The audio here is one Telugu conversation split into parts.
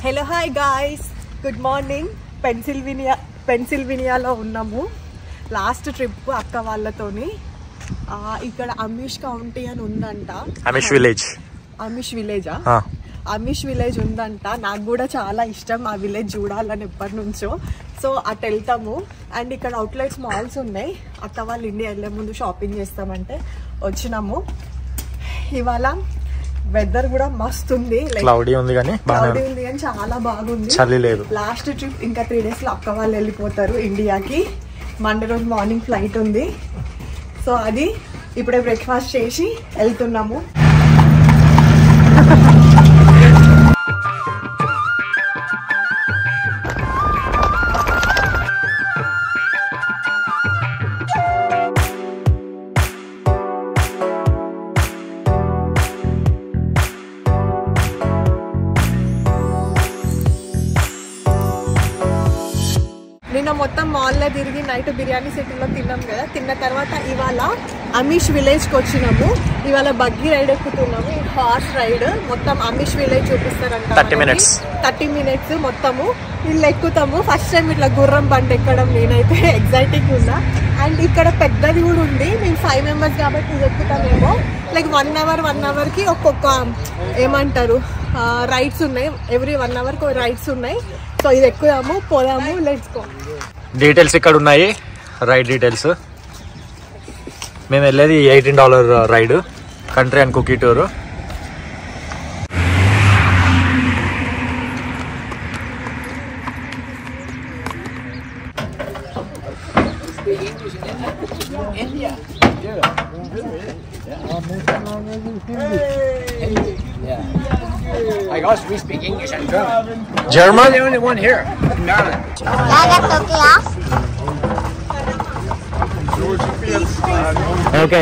Hello hi guys, good morning. పెన్సిల్వేనియాలో ఉన్నాము. లాస్ట్ ట్రిప్ అక్క వాళ్ళతోని. ఇక్కడ అమిష్ కౌంటీ అని ఉందంట. అమిష్ విలేజ్ ఉందంట. నాకు కూడా చాలా ఇష్టం ఆ విలేజ్ చూడాలని ఎప్పటి నుంచో. సో అటు వెళ్తాము. అండ్ ఇక్కడ అవుట్లెట్స్ మాల్స్ ఉన్నాయి. అక్క వాళ్ళు ఇండియా వెళ్ళే ముందు షాపింగ్ చేస్తామంటే వచ్చినాము. ఇవాళ వెదర్ కూడా మస్తు ఉంది, క్లౌడీ ఉంది కానీ చాలా బాగుంది. చలి లేదు. లాస్ట్ ట్రిప్ ఇంకా 3 days లో అక్క వాళ్ళు వెళ్ళిపోతారు ఇండియాకి. మండే రోజు మార్నింగ్ ఫ్లైట్ ఉంది. సో అది ఇప్పుడే బ్రేక్ఫాస్ట్ చేసి వెళ్తున్నాము. నిన్న మొత్తం మాల్లో తిరిగి నైట్ బిర్యానీ సిటీలో తిన్నాం కదా. తిన్న తర్వాత ఇవాళ అమిష్ విలేజ్కి వచ్చినాము. ఇవాళ బగ్గీ రైడ్ ఎక్కుతున్నాము, హార్స్ రైడ్. మొత్తం అమిష్ విలేజ్ చూపిస్తారంట. 30 minutes మొత్తము వీళ్ళు ఎక్కుతాము. ఫస్ట్ టైం ఇట్లా గుర్రం బండి ఎక్కడం నేనైతే ఎగ్జైటింగ్ ఉన్నా. అండ్ ఇక్కడ పెద్దది కూడా ఉంది. మేము 5 members కాబట్టి ఇది ఎక్కుతామేమో. లైక్ 1 hourకి ఒక్కొక్క ఏమంటారు రైడ్స్ ఉన్నాయి. ఎవ్రీ 1 hourకి రైడ్స్ ఉన్నాయి. సో ఇది ఎక్కుదాము, పోదాము, లెట్స్ గో. డీటెయిల్స్ ఇక్కడ ఉన్నాయి, రైడ్ డీటెయిల్స్. మేము వెళ్ళేది $18 ride, country and cookie tour. Like us, we speak English and German. German? We're the only one here in Maryland. Okay,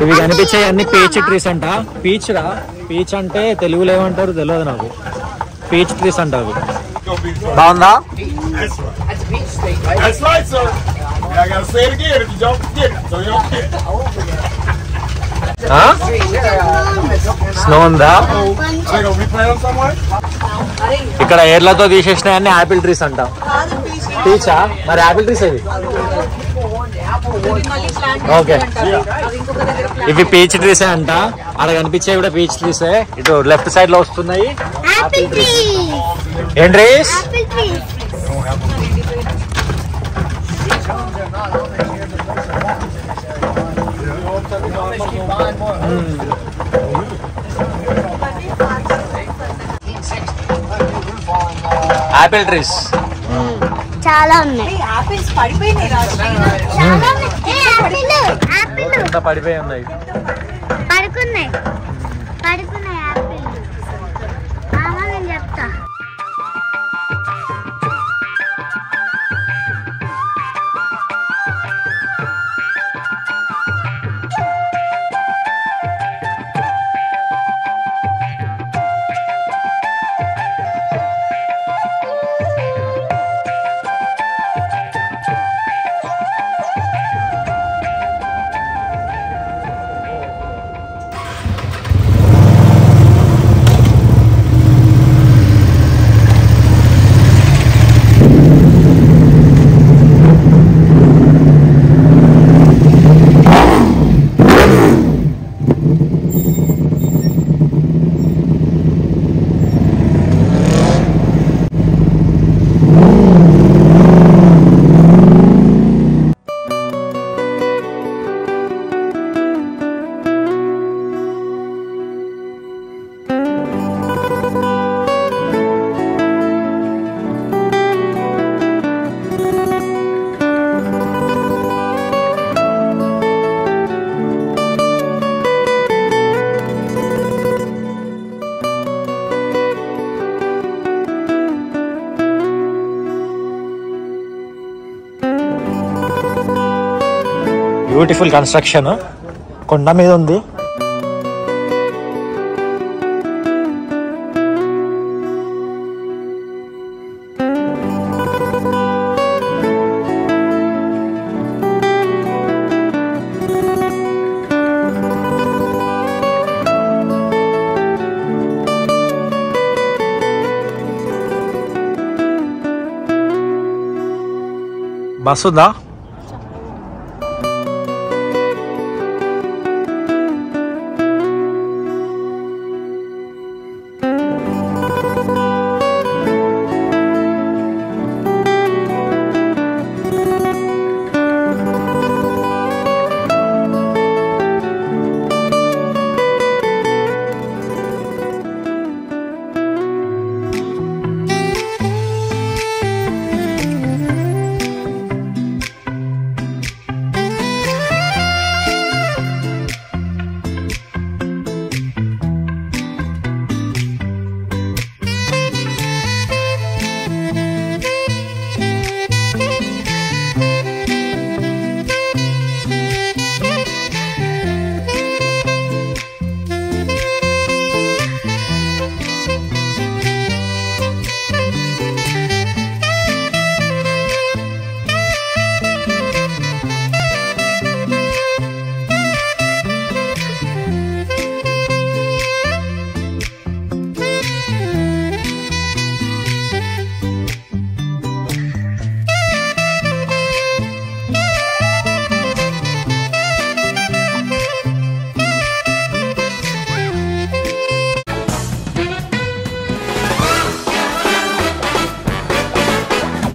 ఇవి కనిపించే అన్ని పీచ్ ట్రీస్ అంట. పీచ్ అంటే తెలుగులో ఏమంటారు తెలియదు నాకు. పీచ్ ట్రీస్ అంట. అవి బాగుందా? That's right, sir. I gotta say it again if you don't get it. So you don't get it. Snow ఉందా? ఇక్కడ ఏర్లతో తీసేసినాయన్ని యాపిల్ ట్రీస్ అంట. పీచా? మరి యాపిల్ ట్రీస్ అవి. ఓకే, ఇవి పీచ్ ట్రీసే అంట. అక్కడ కనిపించే కూడా పీచ్ ట్రీసే. ఇటు లెఫ్ట్ సైడ్ లో వస్తున్నాయి యాపిల్ ట్రీస్. ఏం ట్రీస్? యాపిల్ ట్రీస్ చాలా ఉన్నాయి. ఆపిల్స్ పడిపోయినాయి. పడిపోయి ఉన్నాయి. పడుకున్నాయి యాపిల్. నేను చెప్తా. బ్యూటిఫుల్ కన్స్ట్రక్షన్, కొండ మీద ఉంది. బస్ ఉందా?